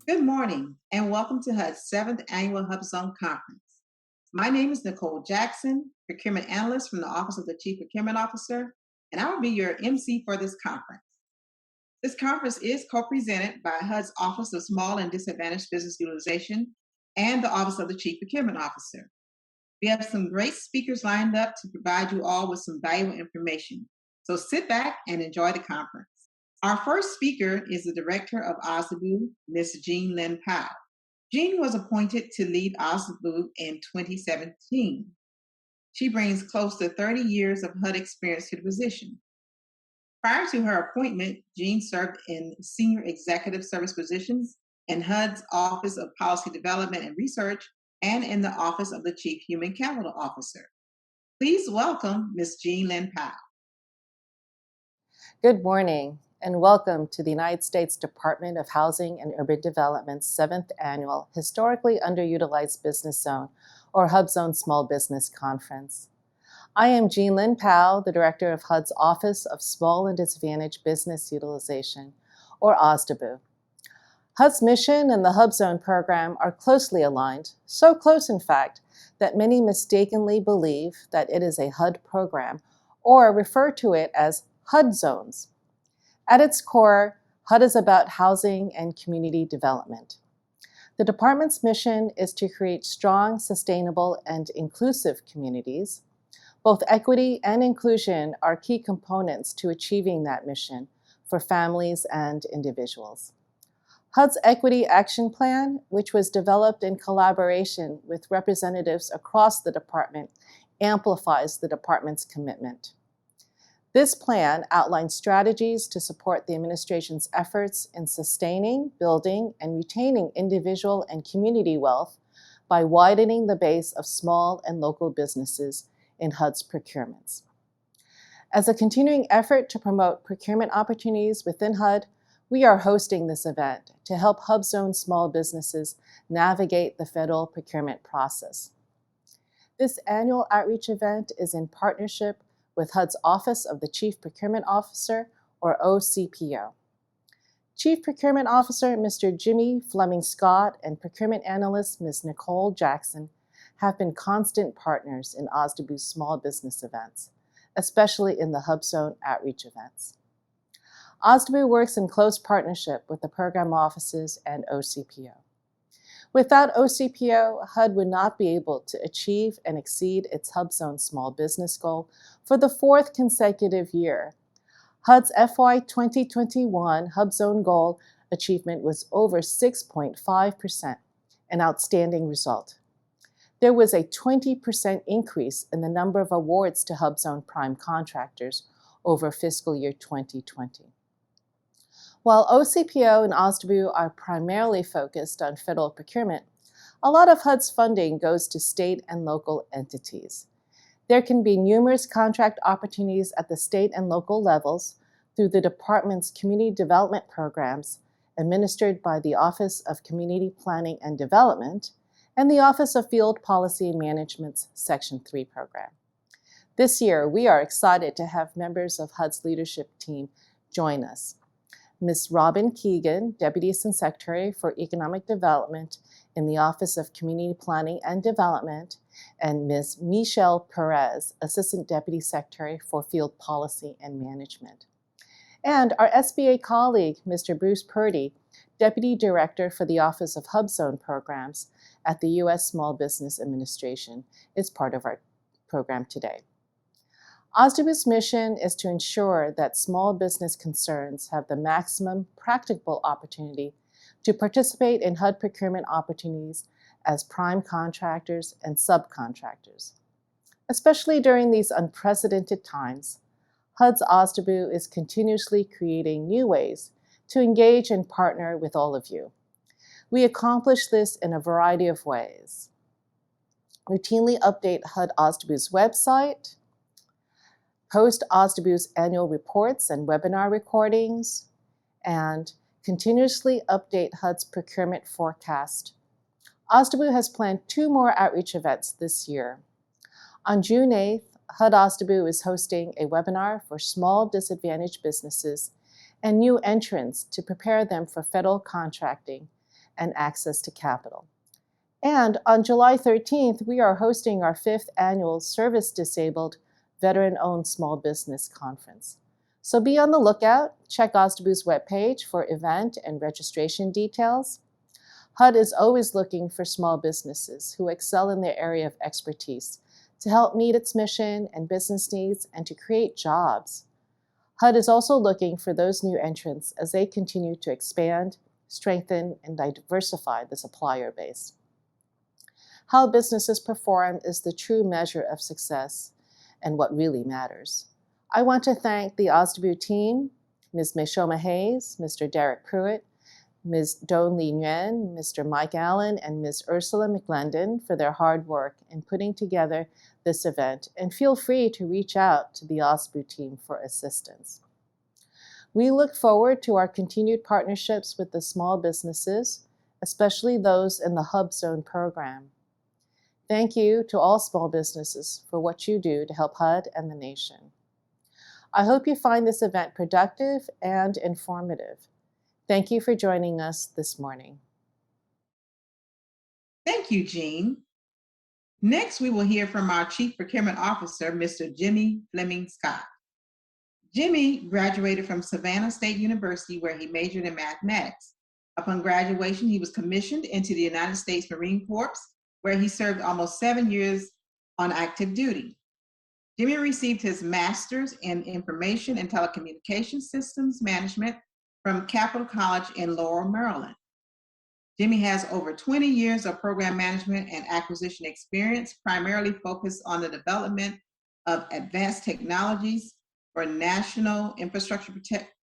Good morning and welcome to HUD's 7th Annual HUBZone Conference. My name is Nicole Jackson, Procurement Analyst from the Office of the Chief Procurement Officer, and I will be your MC for this conference. This conference is co-presented by HUD's Office of Small and Disadvantaged Business Utilization and the Office of the Chief Procurement Officer. We have some great speakers lined up to provide you all with some valuable information. So sit back and enjoy the conference. Our first speaker is the Director of OSDBU, Ms. Jean Lynn Powell. Jean was appointed to lead OSDBU in 2017. She brings close to 30 years of HUD experience to the position. Prior to her appointment, Jean served in senior executive service positions in HUD's Office of Policy Development and Research and in the Office of the Chief Human Capital Officer. Please welcome Ms. Jean Lynn Powell. Good morning and welcome to the United States Department of Housing and Urban Development's 7th Annual Historically Underutilized Business Zone, or HUBZone Small Business Conference. I am Jean Lynn Powell, the Director of HUD's Office of Small and Disadvantaged Business Utilization, or OSDBU. HUD's mission and the HUBZone program are closely aligned, so close in fact that many mistakenly believe that it is a HUD program or refer to it as HUD zones. At its core, HUD is about housing and community development. The department's mission is to create strong, sustainable, and inclusive communities. Both equity and inclusion are key components to achieving that mission for families and individuals. HUD's Equity Action Plan, which was developed in collaboration with representatives across the department, amplifies the department's commitment. This plan outlines strategies to support the administration's efforts in sustaining, building, and retaining individual and community wealth by widening the base of small and local businesses in HUD's procurements. As a continuing effort to promote procurement opportunities within HUD, we are hosting this event to help HUBZone small businesses navigate the federal procurement process. This annual outreach event is in partnership with HUD's Office of the Chief Procurement Officer, or OCPO. Chief Procurement Officer Mr. Jimmy Fleming Scott and Procurement Analyst Ms. Nicole Jackson have been constant partners in OSDBU's small business events, especially in the HUBZone outreach events. OSDBU works in close partnership with the program offices and OCPO. Without OCPO, HUD would not be able to achieve and exceed its HUBZone small business goal for the 4th consecutive year. HUD's FY 2021 HUBZone goal achievement was over 6.5%, an outstanding result. There was a 20% increase in the number of awards to HUBZone prime contractors over fiscal year 2020. While OCPO and OSDBU are primarily focused on federal procurement, a lot of HUD's funding goes to state and local entities. There can be numerous contract opportunities at the state and local levels through the department's community development programs administered by the Office of Community Planning and Development and the Office of Field Policy and Management's Section 3 program. This year, we are excited to have members of HUD's leadership team join us. Ms. Robin Keegan, Deputy Assistant Secretary for Economic Development in the Office of Community Planning and Development, and Ms. Michelle Perez, Assistant Deputy Secretary for Field Policy and Management. And our SBA colleague, Mr. Bruce Purdy, Deputy Director for the Office of HUBZone Programs at the U.S. Small Business Administration, is part of our program today. OSDBU's mission is to ensure that small business concerns have the maximum practicable opportunity to participate in HUD procurement opportunities as prime contractors and subcontractors. Especially during these unprecedented times, HUD's OSDBU is continuously creating new ways to engage and partner with all of you. We accomplish this in a variety of ways. Routinely update HUD OSDBU's website, post OSDBU's annual reports and webinar recordings, and continuously update HUD's procurement forecast. OSDBU has planned 2 more outreach events this year. On June 8th, HUD OSDBU is hosting a webinar for small disadvantaged businesses and new entrants to prepare them for federal contracting and access to capital. And on July 13th, we are hosting our 5th annual Service Disabled Veteran-Owned Small Business Conference. So be on the lookout. Check OSDBU's webpage for event and registration details. HUD is always looking for small businesses who excel in their area of expertise to help meet its mission and business needs and to create jobs. HUD is also looking for those new entrants as they continue to expand, strengthen, and diversify the supplier base. How businesses perform is the true measure of success and what really matters. I want to thank the OSDBU team, Ms. Meshoma Hayes, Mr. Derek Pruitt, Ms. Doan Lee Nguyen, Mr. Mike Allen, and Ms. Ursula McLendon for their hard work in putting together this event, and feel free to reach out to the OSDBU team for assistance. We look forward to our continued partnerships with the small businesses, especially those in the HUBZone program. Thank you to all small businesses for what you do to help HUD and the nation. I hope you find this event productive and informative. Thank you for joining us this morning. Thank you, Jean. Next, we will hear from our Chief Procurement Officer, Mr. Jimmy Fleming Scott. Jimmy graduated from Savannah State University, where he majored in mathematics. Upon graduation, he was commissioned into the United States Marine Corps, where he served almost 7 years on active duty. Jimmy received his master's in Information and Telecommunications Systems Management from Capital College in Laurel, Maryland. Jimmy has over 20 years of program management and acquisition experience, primarily focused on the development of advanced technologies for national infrastructure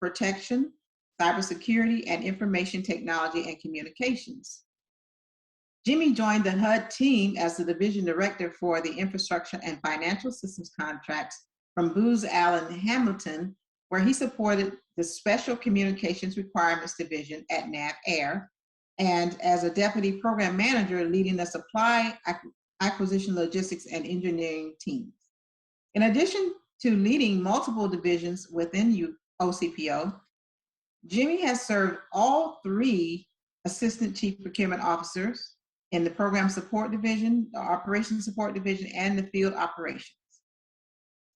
protection, cybersecurity, and information technology and communications. Jimmy joined the HUD team as the division director for the infrastructure and financial systems contracts from Booz Allen Hamilton, where he supported the Special Communications Requirements Division at NAV Air, and as a deputy program manager leading the supply, acquisition, logistics, and engineering teams. In addition to leading multiple divisions within OCPO, Jimmy has served all 3 assistant chief procurement officers in the program support division, the operations support division, and the field operations.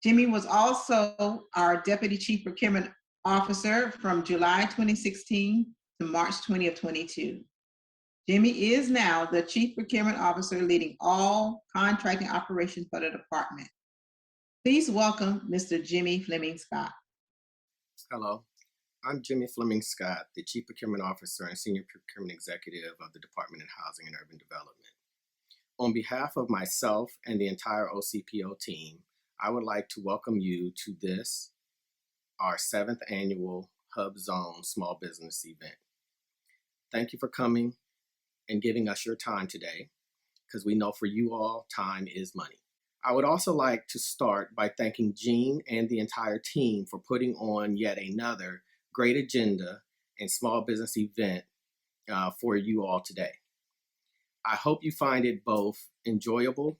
Jimmy was also our deputy chief procurement officer from July 2016 to March 2022. Jimmy is now the chief procurement officer leading all contracting operations for the department. Please welcome Mr. Jimmy Fleming Scott. Hello, I'm Jimmy Fleming Scott, the Chief Procurement Officer and Senior Procurement Executive of the Department of Housing and Urban Development. On behalf of myself and the entire OCPO team, I would like to welcome you to this, our 7th annual HUBZone Small Business event. Thank you for coming and giving us your time today, because we know for you all, time is money. I would also like to start by thanking Jean and the entire team for putting on yet another great agenda and small business event for you all today. I hope you find it both enjoyable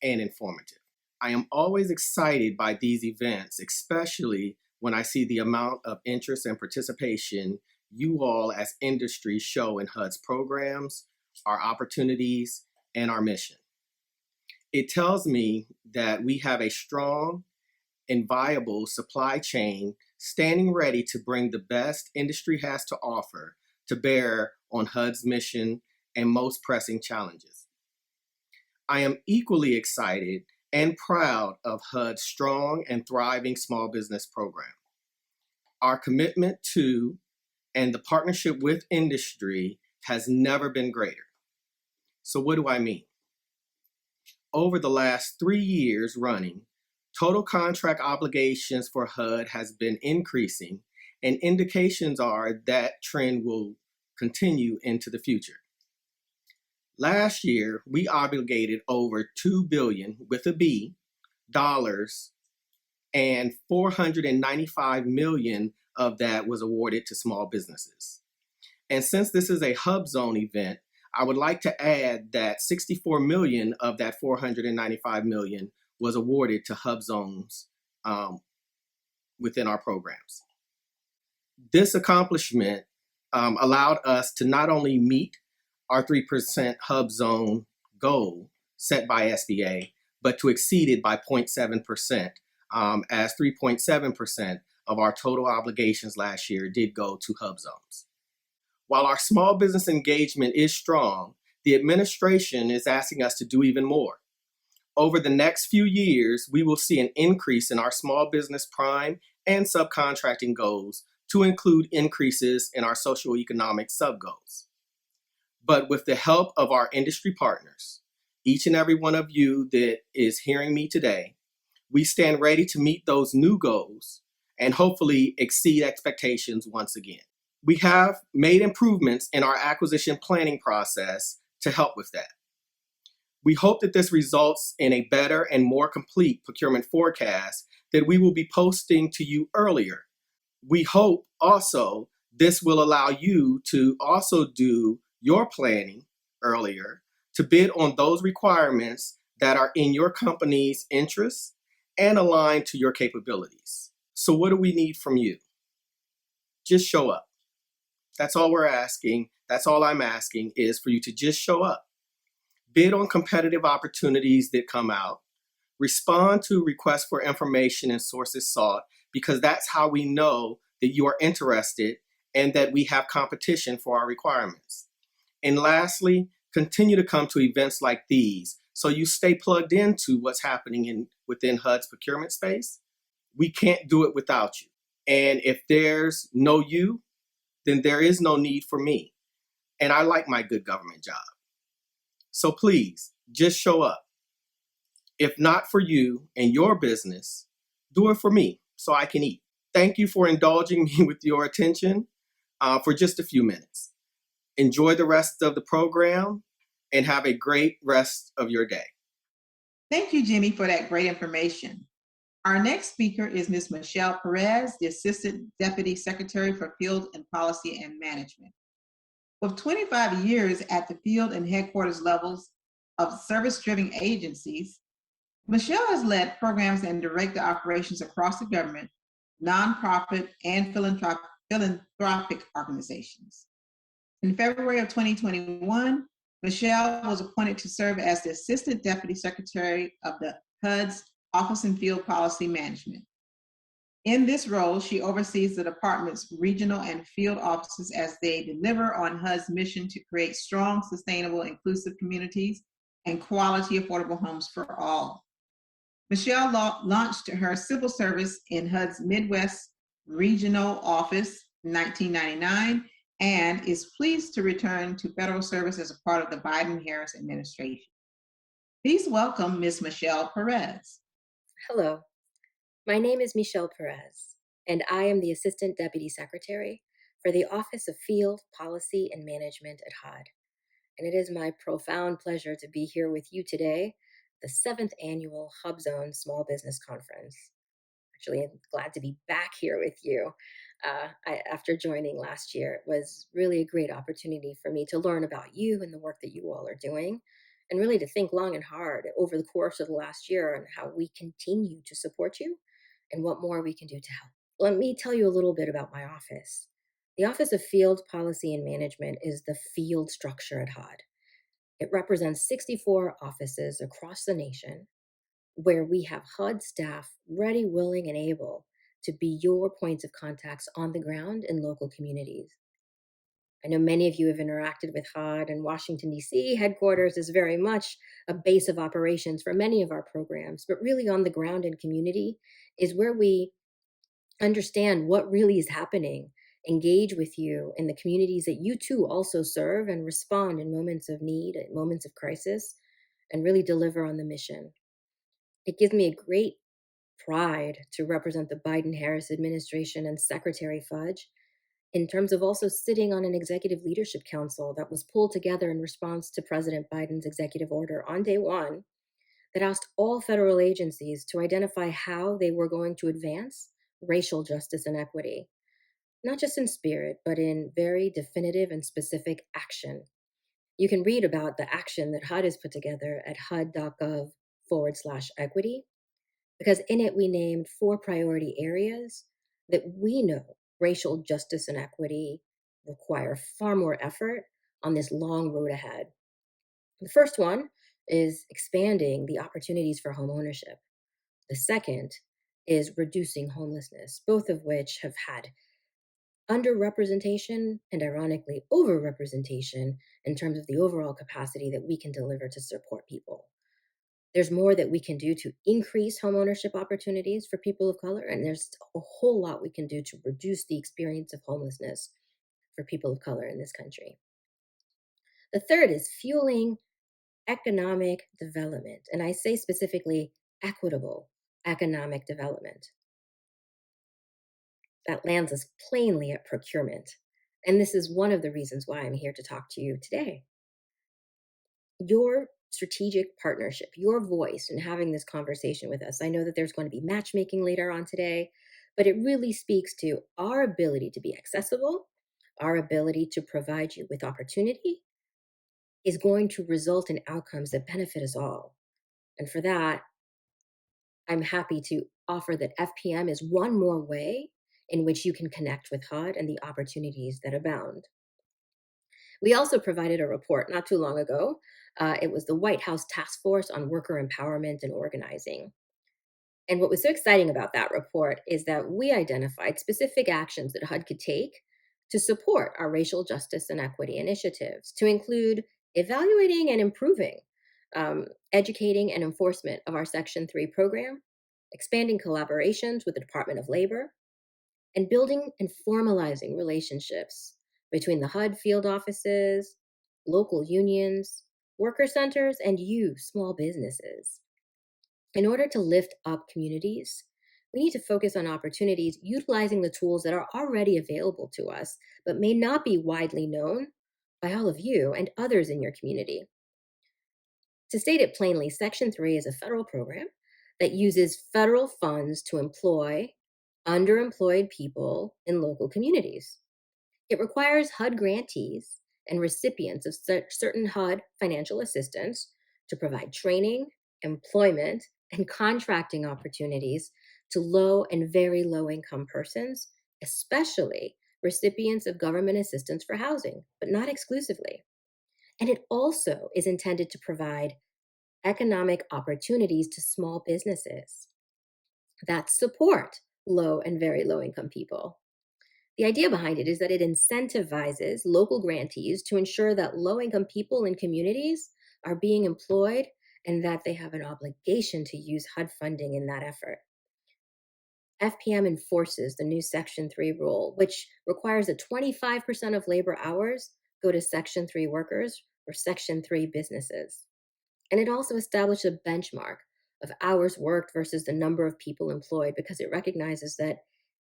and informative. I am always excited by these events, especially when I see the amount of interest and participation you all as industry show in HUD's programs, our opportunities, and our mission. It tells me that we have a strong and viable supply chain standing ready to bring the best industry has to offer to bear on HUD's mission and most pressing challenges. I am equally excited and proud of HUD's strong and thriving small business program. Our commitment to and the partnership with industry has never been greater. So what do I mean? Over the last 3 years running, total contract obligations for HUD has been increasing, and indications are that trend will continue into the future. Last year, we obligated over $2 billion with a B dollars, and $495 million of that was awarded to small businesses. And since this is a HUBZone event, I would like to add that $64 million of that $495 million was awarded to HUBZones within our programs. This accomplishment allowed us to not only meet our 3% HUBZone goal set by SBA, but to exceed it by 0.7%, as 3.7% of our total obligations last year did go to HUBZones. While our small business engagement is strong, the administration is asking us to do even more. Over the next few years, we will see an increase in our small business prime and subcontracting goals to include increases in our socioeconomic sub-goals. But with the help of our industry partners, each and every one of you that is hearing me today, we stand ready to meet those new goals and hopefully exceed expectations once again. We have made improvements in our acquisition planning process to help with that. We hope that this results in a better and more complete procurement forecast that we will be posting to you earlier. We hope also this will allow you to also do your planning earlier to bid on those requirements that are in your company's interests and aligned to your capabilities. So what do we need from you? Just show up. That's all we're asking. That's all I'm asking is for you to just show up. Bid on competitive opportunities that come out, respond to requests for information and sources sought, because that's how we know that you are interested and that we have competition for our requirements. And lastly, continue to come to events like these so you stay plugged into what's happening within HUD's procurement space. We can't do it without you. And if there's no you, then there is no need for me. And I like my good government job. So please, just show up. If not for you and your business, do it for me so I can eat. Thank you for indulging me with your attention for just a few minutes. Enjoy the rest of the program and have a great rest of your day. Thank you, Jimmy, for that great information. Our next speaker is Ms. Michelle Perez, the Assistant Deputy Secretary for Field and Policy and Management. With 25 years at the field and headquarters levels of service-driven agencies, Michelle has led programs and directed operations across the government, nonprofit, and philanthropic organizations. In February of 2021, Michelle was appointed to serve as the Assistant Deputy Secretary of the HUD's Office and Field Policy Management. In this role, she oversees the department's regional and field offices as they deliver on HUD's mission to create strong, sustainable, inclusive communities and quality, affordable homes for all. Michelle launched her civil service in HUD's Midwest Regional Office in 1999 and is pleased to return to federal service as a part of the Biden-Harris administration. Please welcome Ms. Michelle Perez. Hello, my name is Michelle Perez, and I am the Assistant Deputy Secretary for the Office of Field Policy and Management at HUD. And it is my profound pleasure to be here with you today, the 7th Annual HUBZone Small Business Conference. Actually, I'm glad to be back here with you. After joining last year, it was really a great opportunity for me to learn about you and the work that you all are doing, and really to think long and hard over the course of the last year on how we continue to support you and what more we can do to help. Let me tell you a little bit about my office. The Office of Field Policy and Management is the field structure at HUD. It represents 64 offices across the nation where we have HUD staff ready, willing, and able to be your points of contacts on the ground in local communities. I know many of you have interacted with HUD, and Washington, D.C. headquarters is very much a base of operations for many of our programs, but really on the ground in community is where we understand what really is happening, engage with you in the communities that you too also serve, and respond in moments of need, at moments of crisis, and really deliver on the mission. It gives me a great pride to represent the Biden-Harris administration and Secretary Fudge in terms of also sitting on an executive leadership council that was pulled together in response to President Biden's executive order on day one that asked all federal agencies to identify how they were going to advance racial justice and equity, not just in spirit, but in very definitive and specific action. You can read about the action that HUD has put together at hud.gov/equity, because in it we named 4 priority areas that we know racial justice and equity require far more effort on this long road ahead. The first one is expanding the opportunities for home ownership. The second is reducing homelessness, both of which have had underrepresentation and ironically overrepresentation in terms of the overall capacity that we can deliver to support people. There's more that we can do to increase homeownership opportunities for people of color, and there's a whole lot we can do to reduce the experience of homelessness for people of color in this country. The third is fueling economic development, and I say specifically equitable economic development. That lands us plainly at procurement, and this is one of the reasons why I'm here to talk to you today. Your strategic partnership, your voice in having this conversation with us. I know that there's going to be matchmaking later on today, but it really speaks to our ability to be accessible, our ability to provide you with opportunity is going to result in outcomes that benefit us all. And for that, I'm happy to offer that FPM is one more way in which you can connect with HUD and the opportunities that abound. We also provided a report not too long ago. It was the White House Task Force on Worker Empowerment and Organizing. And what was so exciting about that report is that we identified specific actions that HUD could take to support our racial justice and equity initiatives, to include evaluating and improving, educating and enforcement of our Section 3 program, expanding collaborations with the Department of Labor, and building and formalizing relationships between the HUD field offices, local unions, worker centers, and you, small businesses. In order to lift up communities, we need to focus on opportunities utilizing the tools that are already available to us, but may not be widely known by all of you and others in your community. To state it plainly, Section 3 is a federal program that uses federal funds to employ underemployed people in local communities. It requires HUD grantees and recipients of certain HUD financial assistance to provide training, employment, and contracting opportunities to low and very low income persons, especially recipients of government assistance for housing, but not exclusively. And it also is intended to provide economic opportunities to small businesses that support low and very low income people. The idea behind it is that it incentivizes local grantees to ensure that low income people in communities are being employed and that they have an obligation to use HUD funding in that effort. FPM enforces the new Section 3 rule, which requires that 25% of labor hours go to Section 3 workers or Section 3 businesses. And it also established a benchmark of hours worked versus the number of people employed because it recognizes that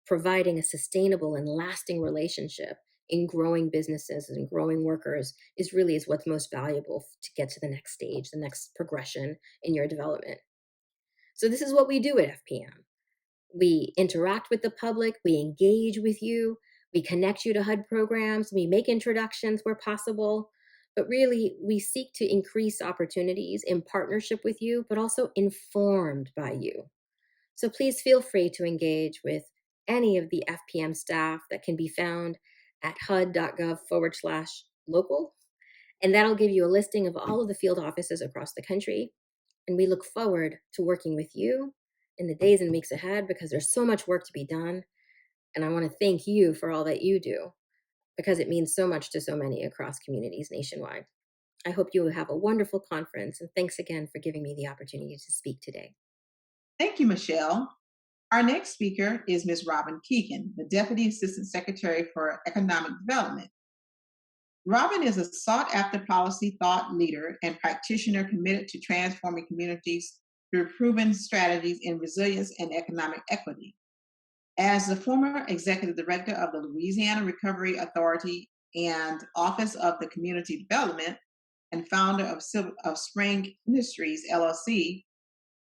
providing a sustainable and lasting relationship in growing businesses and growing workers is what's most valuable to get to the next stage, the next progression in your development. So this is what we do at FPM. We interact with the public, we engage with you, we connect you to HUD programs, we make introductions where possible, but really we seek to increase opportunities in partnership with you, but also informed by you. So please feel free to engage with any of the FPM staff that can be found at hud.gov/local. And that'll give you a listing of all of the field offices across the country. And we look forward to working with you in the days and weeks ahead because there's so much work to be done. And I want to thank you for all that you do because it means so much to so many across communities nationwide. I hope you have a wonderful conference. And thanks again for giving me the opportunity to speak today. Thank you, Michelle. Our next speaker is Ms. Robin Keegan, the Deputy Assistant Secretary for Economic Development. Robin is a sought-after policy thought leader and practitioner committed to transforming communities through proven strategies in resilience and economic equity. As the former Executive Director of the Louisiana Recovery Authority and Office of the Community Development and founder of Spring Industries, LLC,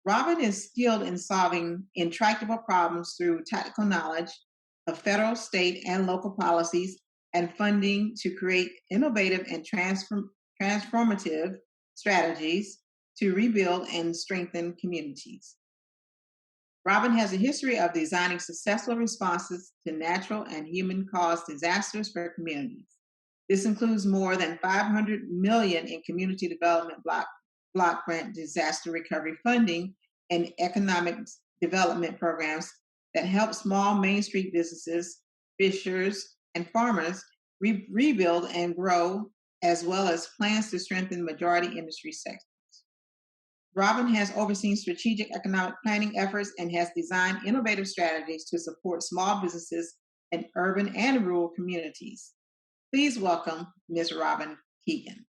Robin is skilled in solving intractable problems through tactical knowledge of federal, state, and local policies and funding to create innovative and transformative strategies to rebuild and strengthen communities. Robin has a history of designing successful responses to natural and human-caused disasters for communities. This includes more than $500 million in community development block grant disaster recovery funding and economic development programs that help small Main Street businesses, fishers, and farmers rebuild and grow, as well as plans to strengthen majority industry sectors. Robin has overseen strategic economic planning efforts and has designed innovative strategies to support small businesses in urban and rural communities. Please welcome Ms. Robin Keegan.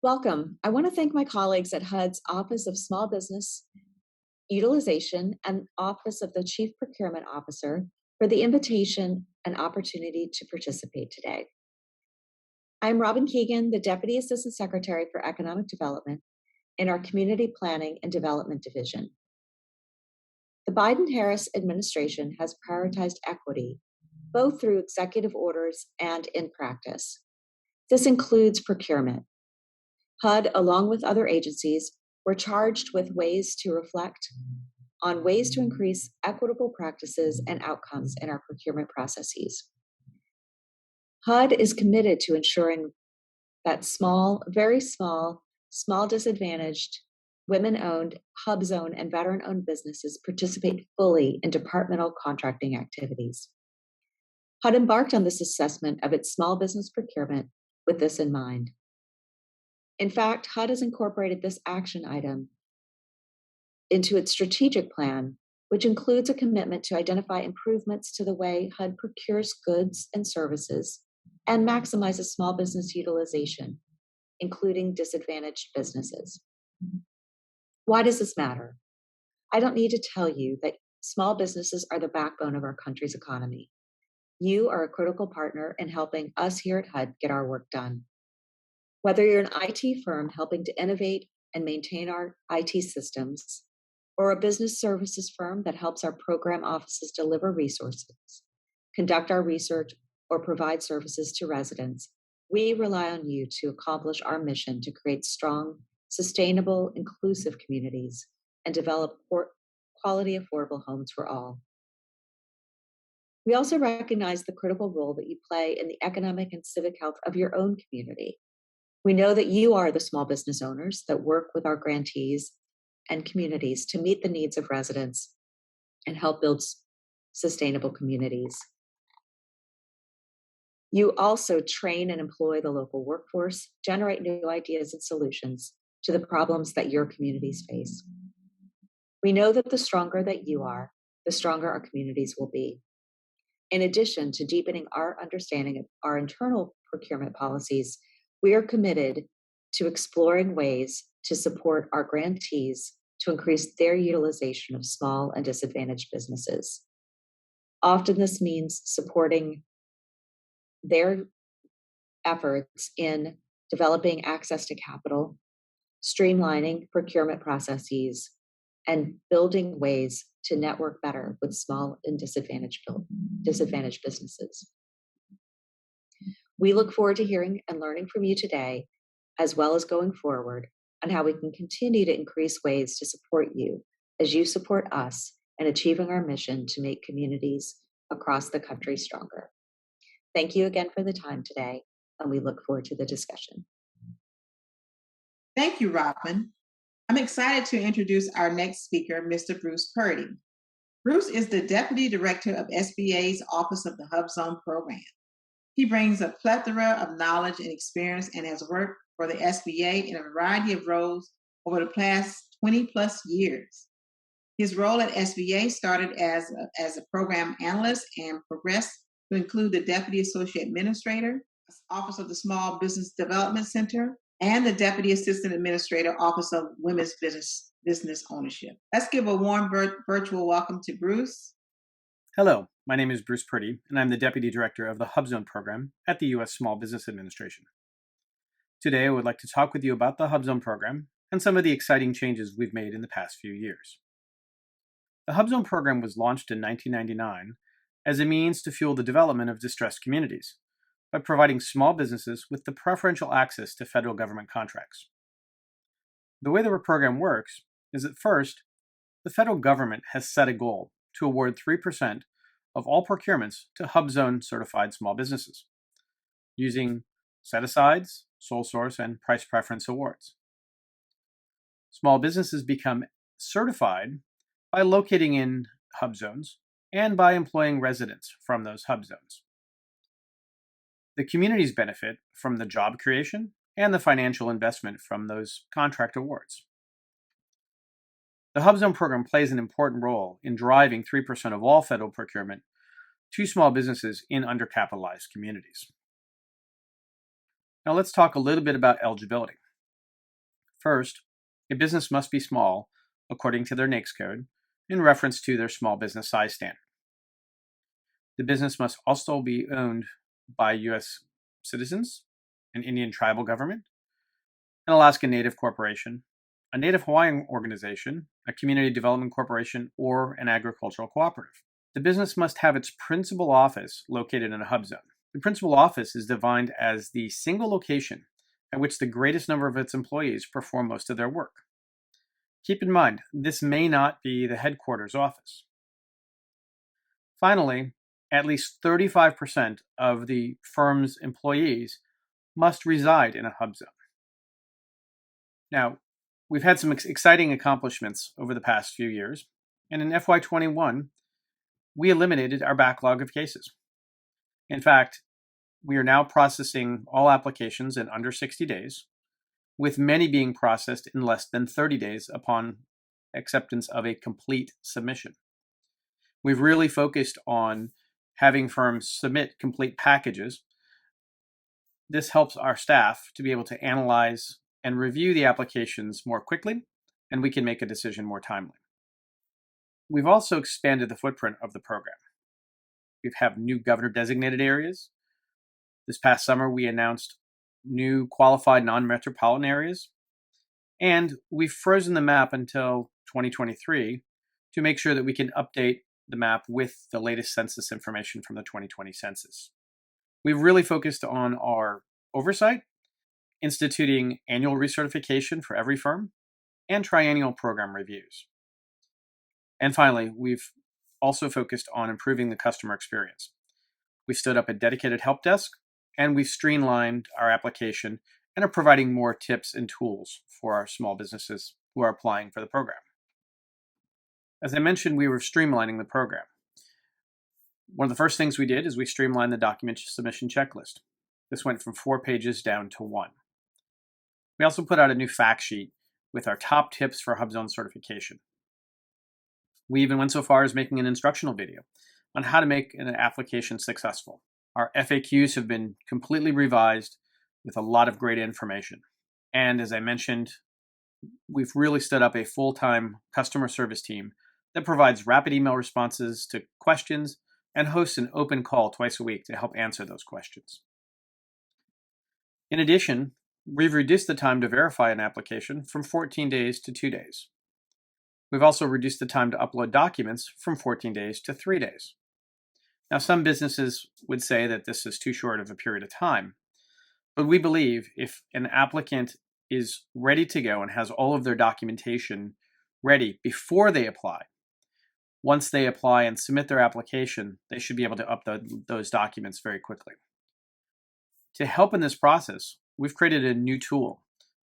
Welcome. I want to thank my colleagues at HUD's Office of Small Business Utilization and Office of the Chief Procurement Officer for the invitation and opportunity to participate today. I'm Robin Keegan, the Deputy Assistant Secretary for Economic Development in our Community Planning and Development Division. The Biden-Harris administration has prioritized equity, both through executive orders and in practice. This includes procurement. HUD, along with other agencies, were charged with ways to reflect on ways to increase equitable practices and outcomes in our procurement processes. HUD is committed to ensuring that very small disadvantaged, women-owned, HUBZone, and veteran-owned businesses participate fully in departmental contracting activities. HUD embarked on this assessment of its small business procurement with this in mind. In fact, HUD has incorporated this action item into its strategic plan, which includes a commitment to identify improvements to the way HUD procures goods and services and maximizes small business utilization, including disadvantaged businesses. Why does this matter? I don't need to tell you that small businesses are the backbone of our country's economy. You are a critical partner in helping us here at HUD get our work done. Whether you're an IT firm helping to innovate and maintain our IT systems, or a business services firm that helps our program offices deliver resources, conduct our research, or provide services to residents, we rely on you to accomplish our mission to create strong, sustainable, inclusive communities and develop quality, affordable homes for all. We also recognize the critical role that you play in the economic and civic health of your own community. We know that you are the small business owners that work with our grantees and communities to meet the needs of residents and help build sustainable communities. You also train and employ the local workforce, generate new ideas and solutions to the problems that your communities face. We know that the stronger that you are, the stronger our communities will be. In addition to deepening our understanding of our internal procurement policies, we are committed to exploring ways to support our grantees to increase their utilization of small and disadvantaged businesses. Often this means supporting their efforts in developing access to capital, streamlining procurement processes, and building ways to network better with small and disadvantaged businesses. We look forward to hearing and learning from you today, as well as going forward, on how we can continue to increase ways to support you as you support us in achieving our mission to make communities across the country stronger. Thank you again for the time today, and we look forward to the discussion. Thank you, Robin. I'm excited to introduce our next speaker, Mr. Bruce Purdy. Bruce is the Deputy Director of SBA's Office of the HUBZone program. He brings a plethora of knowledge and experience and has worked for the SBA in a variety of roles over the past 20 plus years. His role at SBA started as a program analyst and progressed to include the Deputy Associate Administrator, Office of the Small Business Development Center, and the Deputy Assistant Administrator, Office of Women's Business Ownership. Let's give a warm virtual welcome to Bruce. Hello, my name is Bruce Purdy, and I'm the Deputy Director of the HUBZone program at the U.S. Small Business Administration. Today, I would like to talk with you about the HUBZone program and some of the exciting changes we've made in the past few years. The HUBZone program was launched in 1999 as a means to fuel the development of distressed communities by providing small businesses with the preferential access to federal government contracts. The way the program works is that first, the federal government has set a goal to award 3% of all procurements to HUBZone certified small businesses using set-asides, sole source, and price preference awards. Small businesses become certified by locating in hub zones and by employing residents from those hub zones. The communities benefit from the job creation and the financial investment from those contract awards. The HUBZone program plays an important role in driving 3% of all federal procurement to small businesses in undercapitalized communities. Now let's talk a little bit about eligibility. First, a business must be small according to their NAICS code in reference to their small business size standard. The business must also be owned by U.S. citizens, an Indian tribal government, an Alaska Native corporation, a Native Hawaiian organization, a community development corporation, or an agricultural cooperative. The business must have its principal office located in a hub zone. The principal office is defined as the single location at which the greatest number of its employees perform most of their work. Keep in mind, this may not be the headquarters office. Finally, at least 35% of the firm's employees must reside in a hub zone. Now, we've had some exciting accomplishments over the past few years, and in FY21, we eliminated our backlog of cases. In fact, we are now processing all applications in under 60 days, with many being processed in less than 30 days upon acceptance of a complete submission. We've really focused on having firms submit complete packages. This helps our staff to be able to analyze and review the applications more quickly, and we can make a decision more timely. We've also expanded the footprint of the program. We have new governor designated areas. This past summer, we announced new qualified non-metropolitan areas, and we've frozen the map until 2023 to make sure that we can update the map with the latest census information from the 2020 census. We've really focused on our oversight, instituting annual recertification for every firm, and triennial program reviews. And finally, we've also focused on improving the customer experience. We've stood up a dedicated help desk, and we've streamlined our application and are providing more tips and tools for our small businesses who are applying for the program. As I mentioned, we were streamlining the program. One of the first things we did is we streamlined the document submission checklist. This went from 4 pages down to 1. We also put out a new fact sheet with our top tips for HUBZone certification. We even went so far as making an instructional video on how to make an application successful. Our FAQs have been completely revised with a lot of great information. And as I mentioned, we've really stood up a full-time customer service team that provides rapid email responses to questions and hosts an open call twice a week to help answer those questions. In addition, we've reduced the time to verify an application from 14 days to 2 days. We've also reduced the time to upload documents from 14 days to 3 days. Now, some businesses would say that this is too short of a period of time, but we believe if an applicant is ready to go and has all of their documentation ready before they apply, once they apply and submit their application, they should be able to upload those documents very quickly. To help in this process, we've created a new tool.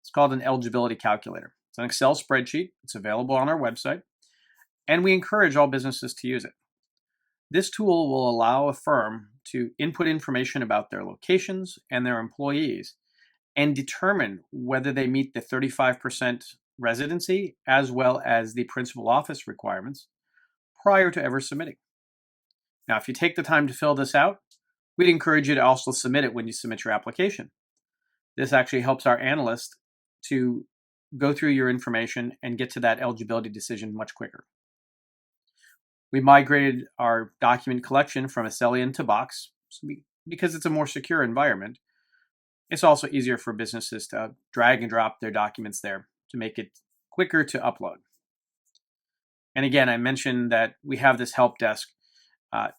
It's called an eligibility calculator. It's an Excel spreadsheet. It's available on our website, and we encourage all businesses to use it. This tool will allow a firm to input information about their locations and their employees and determine whether they meet the 35% residency as well as the principal office requirements prior to ever submitting. Now, if you take the time to fill this out, we'd encourage you to also submit it when you submit your application. This actually helps our analysts to go through your information and get to that eligibility decision much quicker. We migrated our document collection from Acelian to Box because it's a more secure environment. It's also easier for businesses to drag and drop their documents there to make it quicker to upload. And again, I mentioned that we have this help desk.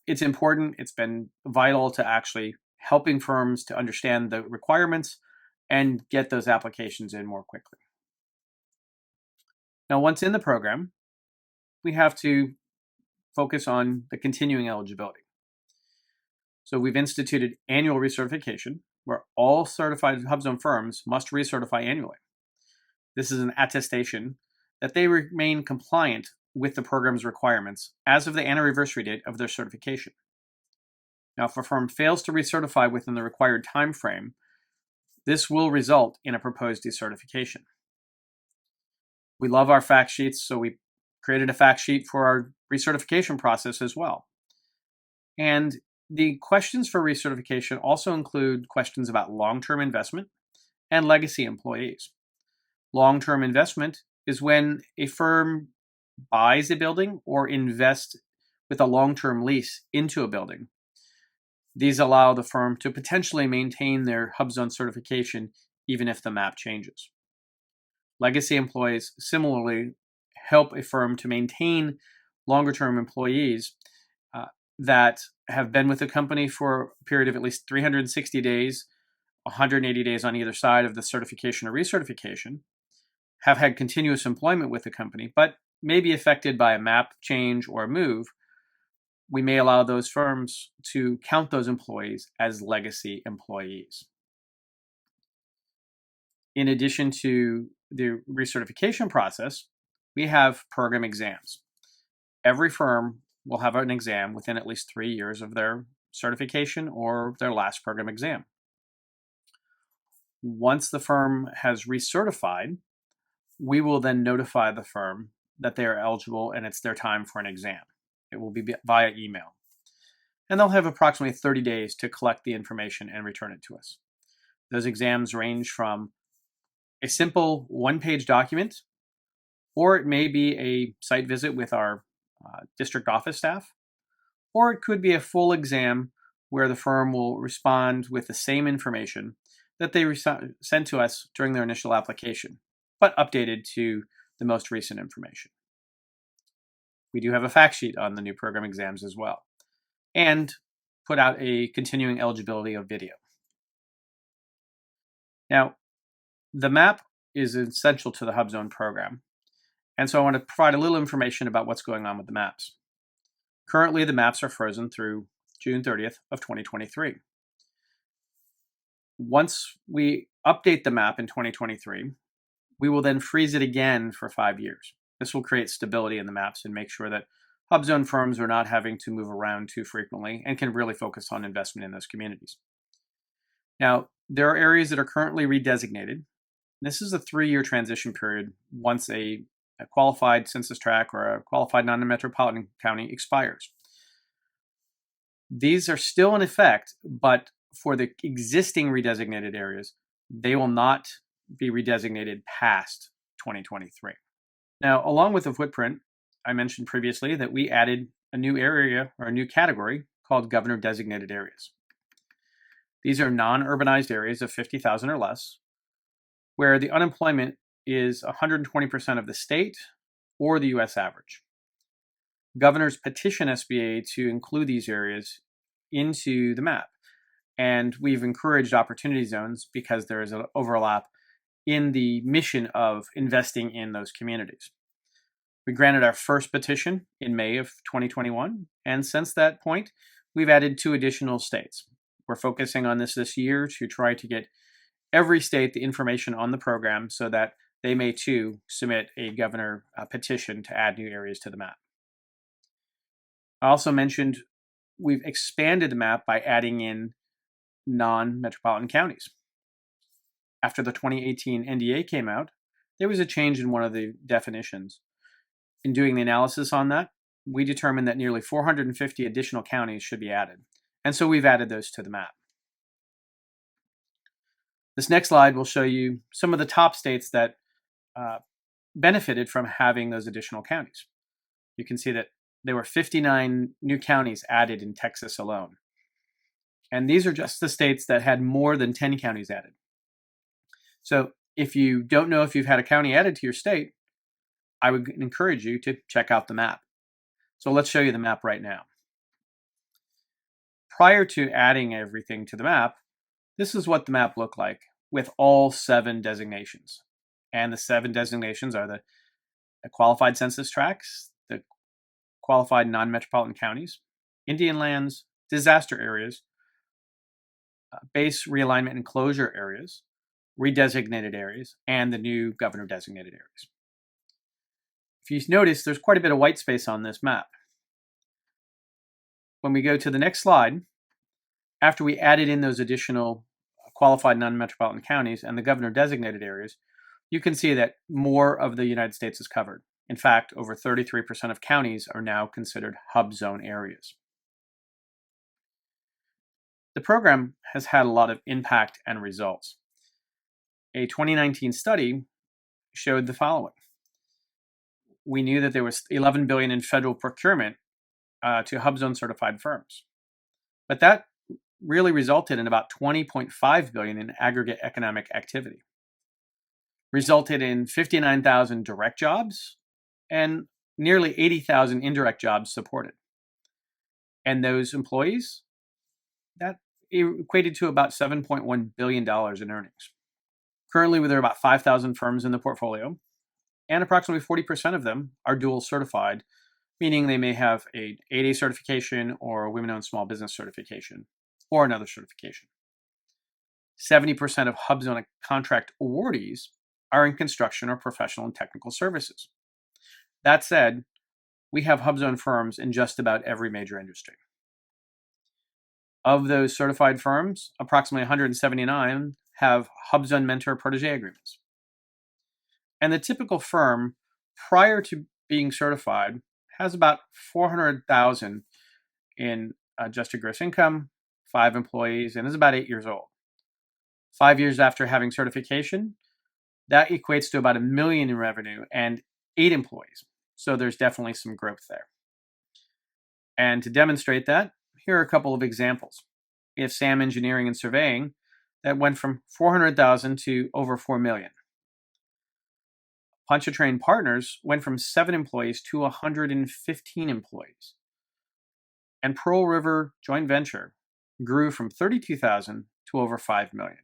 It's important. It's been vital to actually helping firms to understand the requirements and get those applications in more quickly. Now, once in the program, we have to focus on the continuing eligibility. So we've instituted annual recertification, where all certified HUBZone firms must recertify annually. This is an attestation that they remain compliant with the program's requirements as of the anniversary date of their certification. Now, if a firm fails to recertify within the required time frame, this will result in a proposed decertification. We love our fact sheets, so we created a fact sheet for our recertification process as well. And the questions for recertification also include questions about long-term investment and legacy employees. Long-term investment is when a firm buys a building or invests with a long-term lease into a building. These allow the firm to potentially maintain their HUBZone certification even if the map changes. Legacy employees similarly help a firm to maintain longer-term employees that have been with the company for a period of at least 360 days, 180 days on either side of the certification or recertification, have had continuous employment with the company, but may be affected by a map change or a move. We may allow those firms to count those employees as legacy employees. In addition to the recertification process, we have program exams. Every firm will have an exam within at least 3 years of their certification or their last program exam. Once the firm has recertified, we will then notify the firm that they are eligible and it's their time for an exam. It will be via email. And they'll have approximately 30 days to collect the information and return it to us. Those exams range from a simple one-page document, or it may be a site visit with our district office staff, or it could be a full exam where the firm will respond with the same information that they sent to us during their initial application, but updated to the most recent information. We do have a fact sheet on the new program exams as well, and put out a continuing eligibility of video. Now, the map is essential to the HUBZone program, and so I want to provide a little information about what's going on with the maps. Currently, the maps are frozen through June 30th of 2023. Once we update the map in 2023, we will then freeze it again for 5 years. This will create stability in the maps and make sure that HUBZone firms are not having to move around too frequently and can really focus on investment in those communities. Now, there are areas that are currently redesignated. This is a 3-year transition period once a qualified census tract or a qualified non-metropolitan county expires. These are still in effect, but for the existing redesignated areas, they will not be redesignated past 2023. Now, along with the footprint, I mentioned previously that we added a new area or a new category called governor designated areas. These are non-urbanized areas of 50,000 or less, where the unemployment is 120% of the state or the US average. Governors petition SBA to include these areas into the map, and we've encouraged opportunity zones because there is an overlap in the mission of investing in those communities. We granted our first petition in May of 2021, and since that point, we've added 2 additional states. We're focusing on this year to try to get every state the information on the program so that they may too submit a governor petition to add new areas to the map. I also mentioned we've expanded the map by adding in non-metropolitan counties. After the 2018 NDA came out, there was a change in one of the definitions. In doing the analysis on that, we determined that nearly 450 additional counties should be added. And so we've added those to the map. This next slide will show you some of the top states that benefited from having those additional counties. You can see that there were 59 new counties added in Texas alone. And these are just the states that had more than 10 counties added. So if you don't know if you've had a county added to your state, I would encourage you to check out the map. So let's show you the map right now. Prior to adding everything to the map, this is what the map looked like with all 7 designations. And the 7 designations are the qualified census tracts, the qualified non-metropolitan counties, Indian lands, disaster areas, base realignment and closure areas, redesignated areas, and the new governor designated areas. If you notice, there's quite a bit of white space on this map. When we go to the next slide, after we added in those additional qualified non-metropolitan counties and the governor designated areas, you can see that more of the United States is covered. In fact, over 33% of counties are now considered HUB zone areas. The program has had a lot of impact and results. A 2019 study showed the following. We knew that there was $11 billion in federal procurement to HUBZone certified firms. But that really resulted in about $20.5 billion in aggregate economic activity. Resulted in 59,000 direct jobs and nearly 80,000 indirect jobs supported. And those employees, that equated to about $7.1 billion in earnings. Currently, there are about 5,000 firms in the portfolio, and approximately 40% of them are dual certified, meaning they may have a 8A certification or a women-owned small business certification or another certification. 70% of HUBZone contract awardees are in construction or professional and technical services. That said, we have HUBZone firms in just about every major industry. Of those certified firms, approximately 179 have HUBZone mentor-protege agreements. And the typical firm, prior to being certified, has about $400,000 in adjusted gross income, 5 employees, and is about 8 years old. 5 years after having certification, that equates to about $1 million in revenue and 8 employees. So there's definitely some growth there. And to demonstrate that, here are a couple of examples. We have SAM Engineering and Surveying that went from $400,000 to over $4 million. Pontchartrain Partners went from 7 employees to 115 employees. And Pearl River Joint Venture grew from 32,000 to over 5 million.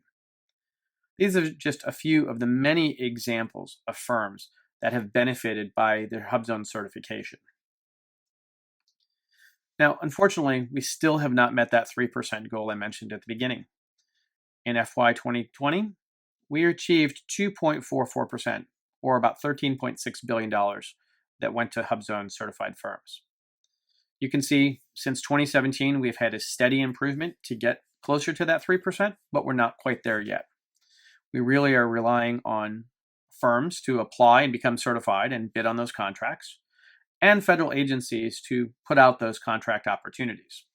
These are just a few of the many examples of firms that have benefited by their HUBZone certification. Now, unfortunately, we still have not met that 3% goal I mentioned at the beginning. In FY 2020, we achieved 2.44%, or about $13.6 billion that went to HUBZone certified firms. You can see since 2017, we've had a steady improvement to get closer to that 3%, but we're not quite there yet. We really are relying on firms to apply and become certified and bid on those contracts, and federal agencies to put out those contract opportunities.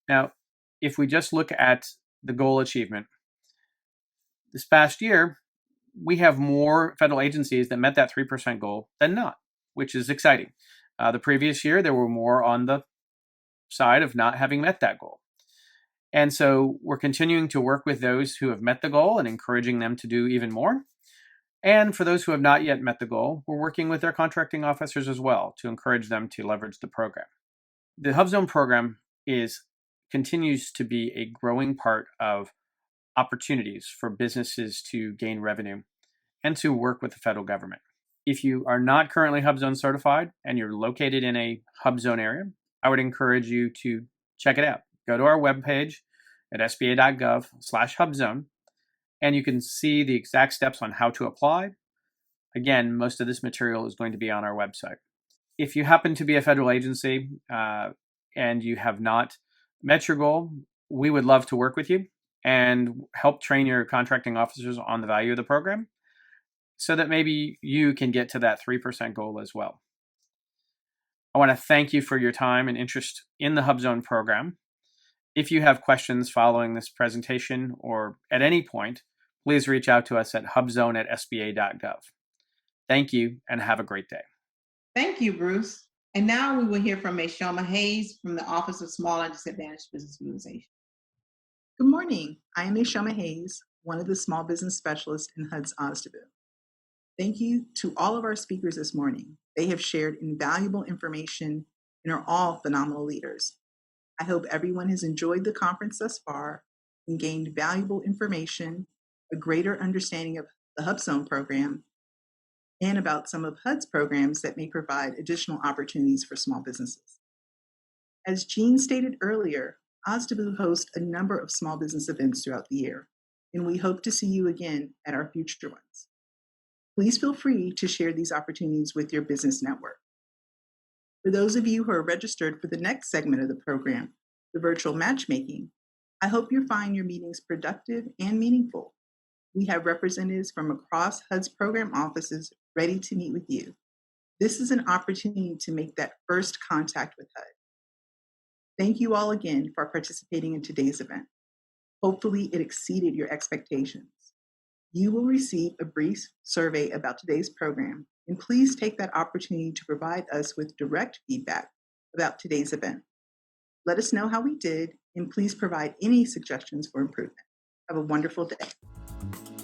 Now, if we just look at the goal achievement, this past year, we have more federal agencies that met that 3% goal than not, which is exciting. The previous year, there were more on the side of not having met that goal. And so we're continuing to work with those who have met the goal and encouraging them to do even more. And for those who have not yet met the goal, we're working with their contracting officers as well to encourage them to leverage the program. The HUBZone program continues to be a growing part of opportunities for businesses to gain revenue and to work with the federal government. If you are not currently HUBZone certified and you're located in a HUBZone area, I would encourage you to check it out. Go to our webpage at sba.gov/HUBZone, and you can see the exact steps on how to apply. Again, most of this material is going to be on our website. If you happen to be a federal agency and you have not met your goal, we would love to work with you and help train your contracting officers on the value of the program so that maybe you can get to that 3% goal as well. I want to thank you for your time and interest in the HUBZone program. If you have questions following this presentation or at any point, please reach out to us at hubzone@sba.gov. Thank you and have a great day. Thank you, Bruce. And now we will hear from Ms. Shoma Hayes from the Office of Small and Disadvantaged Business Utilization. Good morning. I am Shoma Hayes, one of the small business specialists in HUD's Ozdeville. Thank you to all of our speakers this morning. They have shared invaluable information and are all phenomenal leaders. I hope everyone has enjoyed the conference thus far and gained valuable information, a greater understanding of the HUBZone program, and about some of HUD's programs that may provide additional opportunities for small businesses. As Jean stated earlier, OSDBU hosts a number of small business events throughout the year, and we hope to see you again at our future ones. Please feel free to share these opportunities with your business network. For those of you who are registered for the next segment of the program, the virtual matchmaking, I hope you find your meetings productive and meaningful. We have representatives from across HUD's program offices ready to meet with you. This is an opportunity to make that first contact with HUD. Thank you all again for participating in today's event. Hopefully it exceeded your expectations. You will receive a brief survey about today's program, and please take that opportunity to provide us with direct feedback about today's event. Let us know how we did, and please provide any suggestions for improvement. Have a wonderful day.